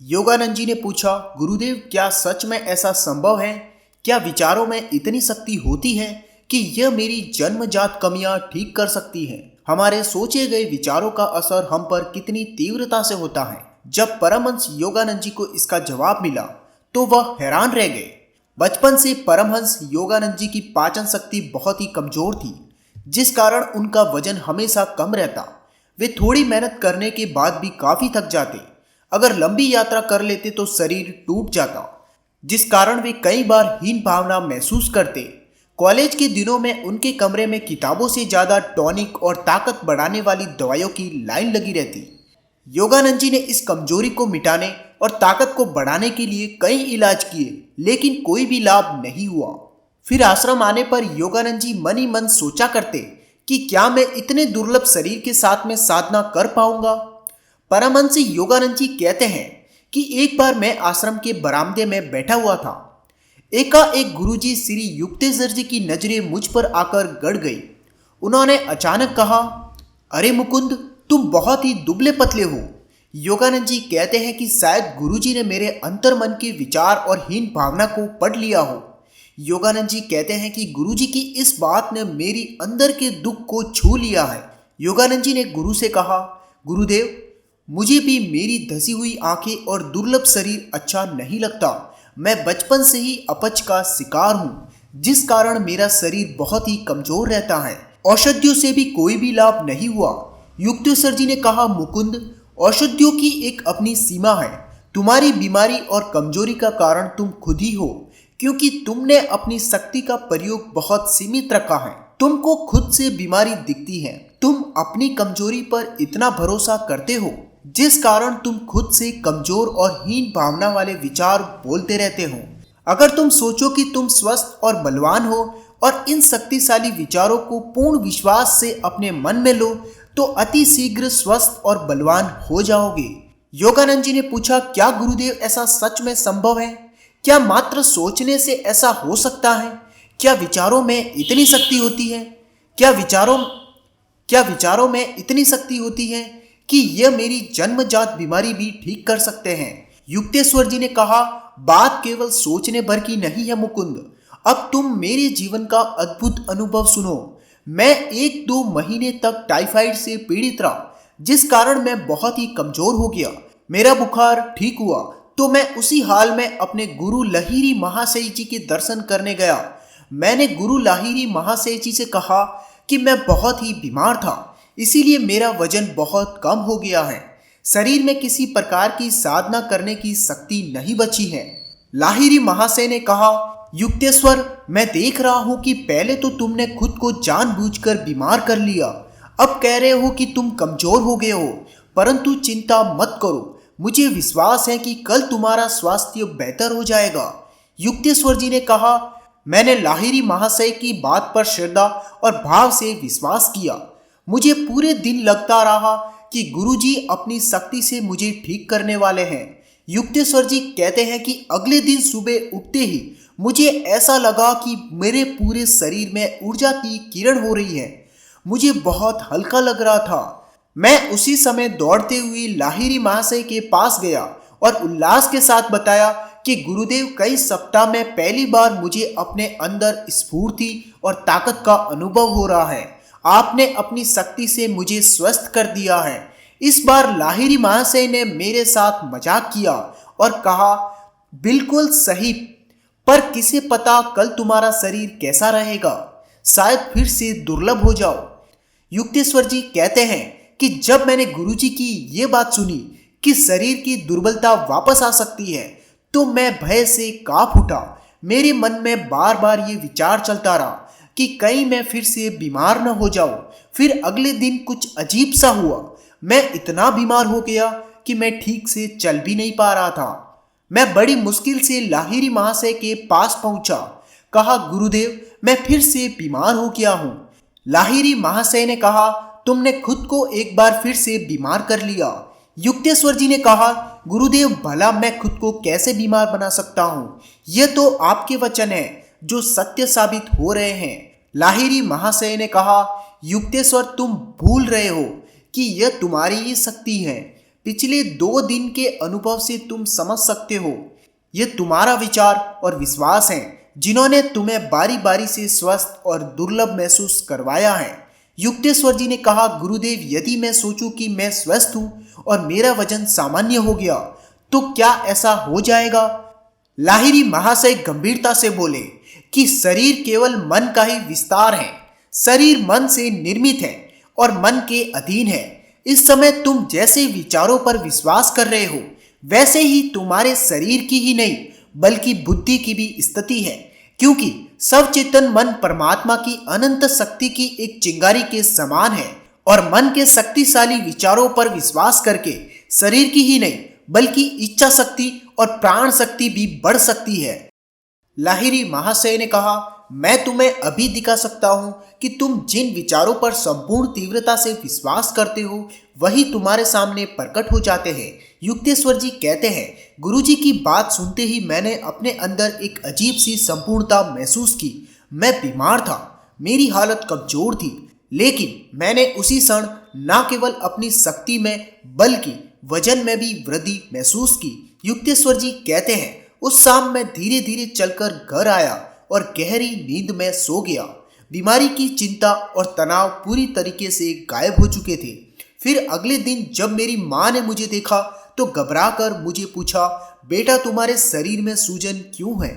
योगानंद जी ने पूछा, गुरुदेव क्या सच में ऐसा संभव है? क्या विचारों में इतनी शक्ति होती है कि यह मेरी जन्मजात कमियां ठीक कर सकती है? हमारे सोचे गए विचारों का असर हम पर कितनी तीव्रता से होता है? जब परमहंस योगानंद जी को इसका जवाब मिला तो वह हैरान रह गए। बचपन से परमहंस योगानंद जी की पाचन शक्ति बहुत ही कमजोर थी, जिस कारण उनका वजन हमेशा कम रहता। वे थोड़ी मेहनत करने के बाद भी काफी थक जाते। अगर लंबी यात्रा कर लेते तो शरीर टूट जाता, जिस कारण वे कई बार हीन भावना महसूस करते। कॉलेज के दिनों में उनके कमरे में किताबों से ज्यादा टॉनिक और ताकत बढ़ाने वाली दवाइयों की लाइन लगी रहती। योगानंद जी ने इस कमजोरी को मिटाने और ताकत को बढ़ाने के लिए कई इलाज किए, लेकिन कोई भी लाभ नहीं हुआ। फिर आश्रम आने पर योगानंद जी मन ही मन सोचा करते कि क्या मैं इतने दुर्लभ शरीर के साथ में साधना कर पाऊंगा। परमहंस योगानंद जी कहते हैं कि एक बार मैं आश्रम के बरामदे में बैठा हुआ था। एकाएक गुरुजी श्री युक्तेश्वर जी की नजरें मुझ पर आकर गड़ गई। उन्होंने अचानक कहा, अरे मुकुंद, तुम बहुत ही दुबले पतले हो। योगानंद जी कहते हैं कि शायद गुरुजी ने मेरे अंतर्मन के विचार और हीन भावना को पढ़ लिया हो। योगानंद जी कहते हैं कि गुरुजी की इस बात ने मेरी अंदर के दुख को छू लिया है। योगानंद जी ने गुरु से कहा, गुरुदेव, मुझे भी मेरी धसी हुई आंखें और दुर्लभ शरीर अच्छा नहीं लगता। मैं बचपन से ही अपच का शिकार हूँ, जिस कारण मेरा शरीर बहुत ही कमजोर रहता है। औषधियों से भी कोई भी लाभ नहीं हुआ। युक्तेश्वर जी ने कहा, मुकुंद, औषधियों की एक अपनी सीमा है। तुम्हारी बीमारी और कमजोरी का कारण तुम खुद ही हो, क्योंकि तुमने अपनी शक्ति का प्रयोग बहुत सीमित रखा है। तुमको खुद से बीमारी दिखती है। तुम अपनी कमजोरी पर इतना भरोसा करते हो, जिस कारण तुम खुद से कमजोर और हीन भावना वाले विचार बोलते रहते हो। अगर तुम सोचो कि तुम स्वस्थ और बलवान हो और इन शक्तिशाली विचारों को पूर्ण विश्वास से अपने मन में लो, तो अति शीघ्र स्वस्थ और बलवान हो जाओगे। योगानंद जी ने पूछा, क्या गुरुदेव ऐसा सच में संभव है? क्या मात्र सोचने से ऐसा हो सकता है? क्या विचारों में इतनी शक्ति होती है? क्या विचारों में इतनी शक्ति होती है कि यह मेरी जन्मजात बीमारी भी ठीक कर सकते हैं? युक्तेश्वर जी ने कहा, बात केवल सोचने भर की नहीं है मुकुंद। अब तुम मेरे जीवन का अद्भुत अनुभव सुनो। मैं 1-2 महीने तक टाइफाइड से पीड़ित रहा, जिस कारण मैं बहुत ही कमजोर हो गया। मेरा बुखार ठीक हुआ तो मैं उसी हाल में अपने गुरु लाहिरी महाशय जी के दर्शन करने गया। मैंने गुरु लाहिरी महाशय जी से कहा कि मैं बहुत ही बीमार था, इसीलिए मेरा वजन बहुत कम हो गया है। शरीर में किसी प्रकार की साधना करने की शक्ति नहीं बची है। लाहिरी महाशय ने कहा, युक्तेश्वर, मैं देख रहा हूं कि पहले तो तुमने खुद को जानबूझकर बीमार कर लिया। अब कह रहे हो कि तुम कमजोर हो गए हो, परंतु चिंता मत करो। मुझे विश्वास है कि कल तुम्हारा स्वास्थ्य बेहतर हो जाएगा। युक्तेश्वर जी ने कहा, मैंने लाहिरी महाशय की बात पर श्रद्धा और भाव से विश्वास किया। मुझे पूरे दिन लगता रहा कि गुरुजी अपनी शक्ति से मुझे ठीक करने वाले हैं। युक्तेश्वर जी कहते हैं कि अगले दिन सुबह उठते ही मुझे ऐसा लगा कि मेरे पूरे शरीर में ऊर्जा की किरण हो रही है। मुझे बहुत हल्का लग रहा था। मैं उसी समय दौड़ते हुए लाहिरी महाशय के पास गया और उल्लास के साथ बताया कि गुरुदेव, कई सप्ताह में पहली बार मुझे अपने अंदर स्फूर्ति और ताकत का अनुभव हो रहा है। आपने अपनी शक्ति से मुझे स्वस्थ कर दिया है। इस बार लाहिरी महाशय ने मेरे साथ मजाक किया और कहा, बिल्कुल सही, पर किसे पता कल तुम्हारा शरीर कैसा रहेगा? शायद फिर से दुर्लभ हो जाओ। युक्तेश्वर जी कहते हैं कि जब मैंने गुरुजी की ये बात सुनी कि शरीर की दुर्बलता वापस आ सकती है, तो मैं भय से कांप उठा। मेरे मन में बार बार ये विचार चलता रहा कि कहीं मैं फिर से बीमार न हो जाऊं। फिर अगले दिन कुछ अजीब सा हुआ। मैं इतना बीमार हो गया कि मैं ठीक से चल भी नहीं पा रहा था। मैं बड़ी मुश्किल से लाहिरी महाशय के पास पहुंचा। कहा, गुरुदेव, मैं फिर से बीमार हो गया हूं। लाहिरी महाशय ने कहा, तुमने खुद को एक बार फिर से बीमार कर लिया। युक्तेश्वर जी ने कहा, गुरुदेव, भला मैं खुद को कैसे बीमार बना सकता हूँ? यह तो आपके वचन है जो सत्य साबित हो रहे हैं। लाहिरी महाशय ने कहा, युक्तेश्वर, तुम भूल रहे हो कि यह तुम्हारी ही शक्ति है। पिछले 2 दिन के अनुभव से तुम समझ सकते हो। ये तुम्हारा विचार और विश्वास है जिन्होंने तुम्हें बारी बारी से स्वस्थ और दुर्लभ महसूस करवाया है। युक्तेश्वर जी ने कहा, गुरुदेव, यदि मैं सोचूं कि मैं स्वस्थ हूं और मेरा वजन सामान्य हो गया तो क्या ऐसा हो जाएगा? लाहिरी महाशय गंभीरता से बोले कि शरीर केवल मन का ही विस्तार है। शरीर मन से निर्मित है और मन के अधीन है। इस समय तुम जैसे विचारों पर विश्वास कर रहे हो वैसे ही तुम्हारे शरीर की ही नहीं बल्कि बुद्धि की भी स्थिति है, क्योंकि सवचेतन मन परमात्मा की अनंत शक्ति की एक चिंगारी के समान है और मन के शक्तिशाली विचारों पर विश्वास करके शरीर की ही नहीं बल्कि इच्छा शक्ति और प्राण शक्ति भी बढ़ सकती है। लाहिरी महाशय ने कहा, मैं तुम्हें अभी दिखा सकता हूं कि तुम जिन विचारों पर संपूर्ण तीव्रता से विश्वास करते हो वही तुम्हारे सामने प्रकट हो जाते हैं। युक्तेश्वर जी कहते हैं, गुरुजी की बात सुनते ही मैंने अपने अंदर एक अजीब सी संपूर्णता महसूस की। मैं बीमार था, मेरी हालत कमजोर थी, लेकिन मैंने उसी क्षण न केवल अपनी शक्ति में बल्कि वजन में भी वृद्धि महसूस की। युक्तेश्वर जी कहते हैं, उस शाम मैं धीरे धीरे चलकर घर आया और गहरी नींद में सो गया। बीमारी की चिंता और तनाव पूरी तरीके से गायब हो चुके थे। फिर अगले दिन जब मेरी माँ ने मुझे देखा तो घबराकर मुझे पूछा, बेटा, तुम्हारे शरीर में सूजन क्यों है?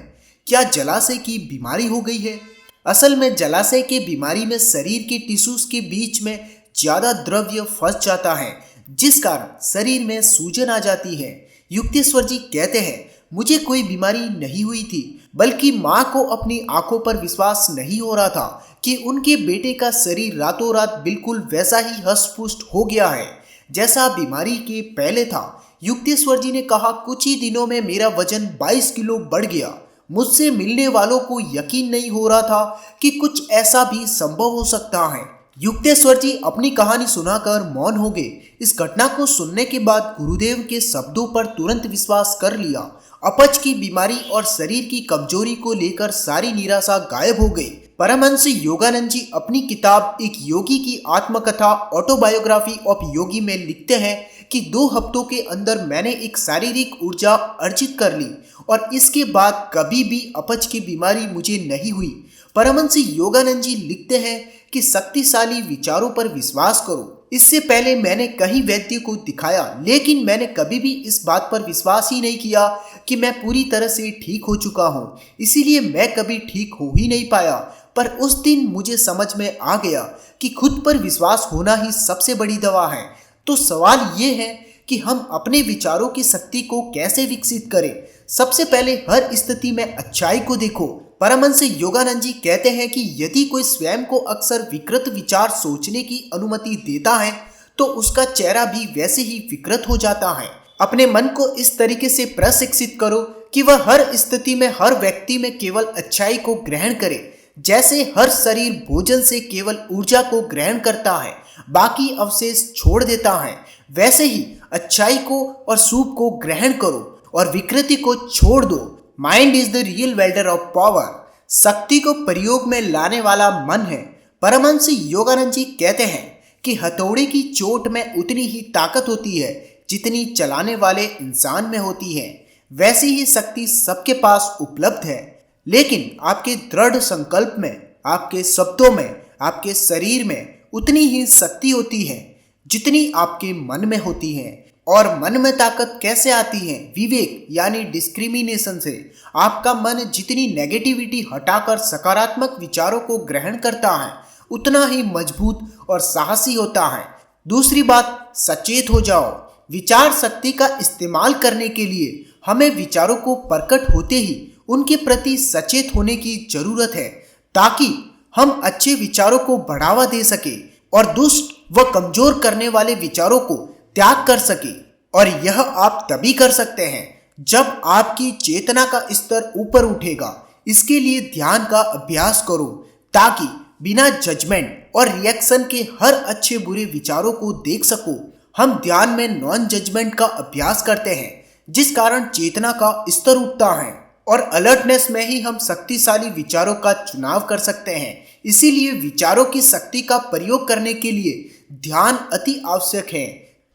क्या जलाशय की बीमारी हो गई है? असल में जलाशय की बीमारी में शरीर के टिश्यूज के बीच में ज्यादा द्रव्य फंस जाता है, जिस कारण शरीर में सूजन आ जाती है। युक्तेश्वर जी कहते हैं, मुझे कोई बीमारी नहीं हुई थी, बल्कि माँ को अपनी आंखों पर विश्वास नहीं हो रहा था कि उनके बेटे का शरीर रातों रात बिल्कुल वैसा ही हष्ट-पुष्ट हो गया है जैसा बीमारी के पहले था। युक्तेश्वर जी ने कहा, कुछ ही दिनों में मेरा वजन 22 किलो बढ़ गया। मुझसे मिलने वालों को यकीन नहीं हो रहा था कि कुछ ऐसा भी संभव हो सकता है। युक्तेश्वर जी अपनी कहानी सुनाकर मौन हो गए। इस घटना को सुनने के बाद गुरुदेव के शब्दों पर तुरंत विश्वास कर लिया। अपच की बीमारी और शरीर की कमजोरी को लेकर सारी निराशा गायब हो गई। परमहंस योगानंद जी अपनी किताब एक योगी की आत्मकथा ऑटोबायोग्राफी ऑफ योगी में लिखते हैं कि 2 हफ्तों के अंदर मैंने एक शारीरिक ऊर्जा अर्जित कर ली और इसके बाद कभी भी अपच की बीमारी मुझे नहीं हुई। परमहंस योगानंद जी लिखते हैं कि शक्तिशाली विचारों पर विश्वास करो। इससे पहले मैंने कई वैद्य को दिखाया, लेकिन मैंने कभी भी इस बात पर विश्वास ही नहीं किया कि मैं पूरी तरह से ठीक हो चुका हूँ, इसीलिए मैं कभी ठीक हो ही नहीं पाया। पर उस दिन मुझे समझ में आ गया कि खुद पर विश्वास होना ही सबसे बड़ी दवा है। तो सवाल ये है कि हम अपने विचारों की शक्ति को कैसे विकसित करें। सबसे पहले हर स्थिति में अच्छाई को देखो। परमहंस योगानंद जी कहते हैं कि यदि कोई स्वयं को अक्सर विकृत विचार सोचने की अनुमति देता है तो उसका चेहरा भी वैसे ही विकृत हो जाता है। अपने मन को इस तरीके से प्रशिक्षित करो कि वह हर स्थिति में हर व्यक्ति में केवल अच्छाई को ग्रहण करे। जैसे हर शरीर भोजन से केवल ऊर्जा को ग्रहण करता है, बाकी अवशेष छोड़ देता है, वैसे ही अच्छाई को और शुभ को ग्रहण करो और विकृति को छोड़ दो। Mind is the real welder of power. शक्ति को प्रयोग में लाने वाला मन है। परमहंस योगानंद जी कहते हैं कि हथौड़े की चोट में उतनी ही ताकत होती है जितनी चलाने वाले इंसान में होती है। वैसी ही शक्ति सबके पास उपलब्ध है, लेकिन आपके दृढ़ संकल्प में, आपके शब्दों में, आपके शरीर में उतनी ही शक्ति होती है जितनी आपके मन में होती है। और मन में ताकत कैसे आती है? विवेक यानी डिस्क्रिमिनेशन से। आपका मन जितनी नेगेटिविटी हटाकर सकारात्मक विचारों को ग्रहण करता है उतना ही मजबूत और साहसी होता है। दूसरी बात, सचेत हो जाओ। विचार शक्ति का इस्तेमाल करने के लिए हमें विचारों को प्रकट होते ही उनके प्रति सचेत होने की जरूरत है, ताकि हम अच्छे विचारों को बढ़ावा दे सके और दुष्ट व कमजोर करने वाले विचारों को त्याग कर सके। और यह आप तभी कर सकते हैं जब आपकी चेतना का स्तर ऊपर उठेगा। इसके लिए ध्यान का अभ्यास करो ताकि बिना जजमेंट और रिएक्शन के हर अच्छे बुरे विचारों को देख सको। हम ध्यान में नॉन जजमेंट का अभ्यास करते हैं, जिस कारण चेतना का स्तर उठता है और अलर्टनेस में ही हम शक्तिशाली विचारों का चुनाव कर सकते हैं। इसीलिए विचारों की शक्ति का प्रयोग करने के लिए ध्यान अति आवश्यक है।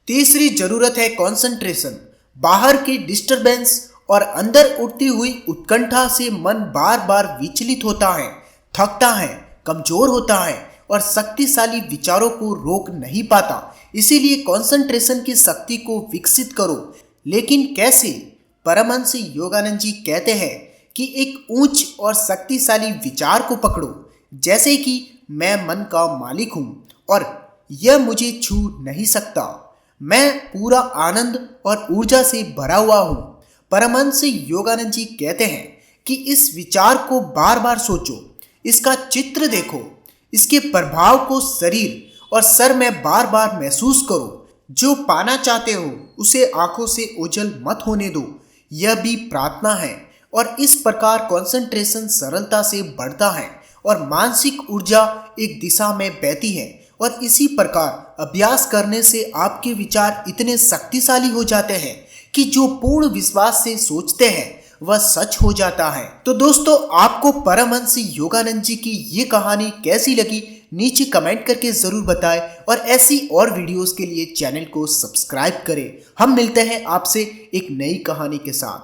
तीसरी जरूरत है कंसंट्रेशन। बाहर के डिस्टरबेंस और अंदर उठती हुई उत्कंठा से मन बार बार विचलित होता है, थकता है, कमजोर होता है और शक्तिशाली विचारों को रोक नहीं पाता। इसीलिए कंसंट्रेशन की शक्ति को विकसित करो। लेकिन कैसे? परमहंस योगानंद जी कहते हैं कि एक ऊंच और शक्तिशाली विचार को पकड़ो, जैसे कि मैं मन का मालिक हूं और यह मुझे छू नहीं सकता, मैं पूरा आनंद और ऊर्जा से भरा हुआ हूं। परमहंस योगानंद जी कहते हैं कि इस विचार को बार बार सोचो, इसका चित्र देखो, इसके प्रभाव को शरीर और सर में बार बार महसूस करो। जो पाना चाहते हो उसे आंखों से ओझल मत होने दो, यह भी प्रार्थना है। और इस प्रकार कंसंट्रेशन सरलता से बढ़ता है और मानसिक ऊर्जा एक दिशा में बहती है। और इसी प्रकार अभ्यास करने से आपके विचार इतने शक्तिशाली हो जाते हैं कि जो पूर्ण विश्वास से सोचते हैं वह सच हो जाता है। तो दोस्तों, आपको परमहंस योगानंद जी की ये कहानी कैसी लगी नीचे कमेंट करके जरूर बताएं और ऐसी और वीडियोस के लिए चैनल को सब्सक्राइब करें। हम मिलते हैं आपसे एक नई कहानी के साथ।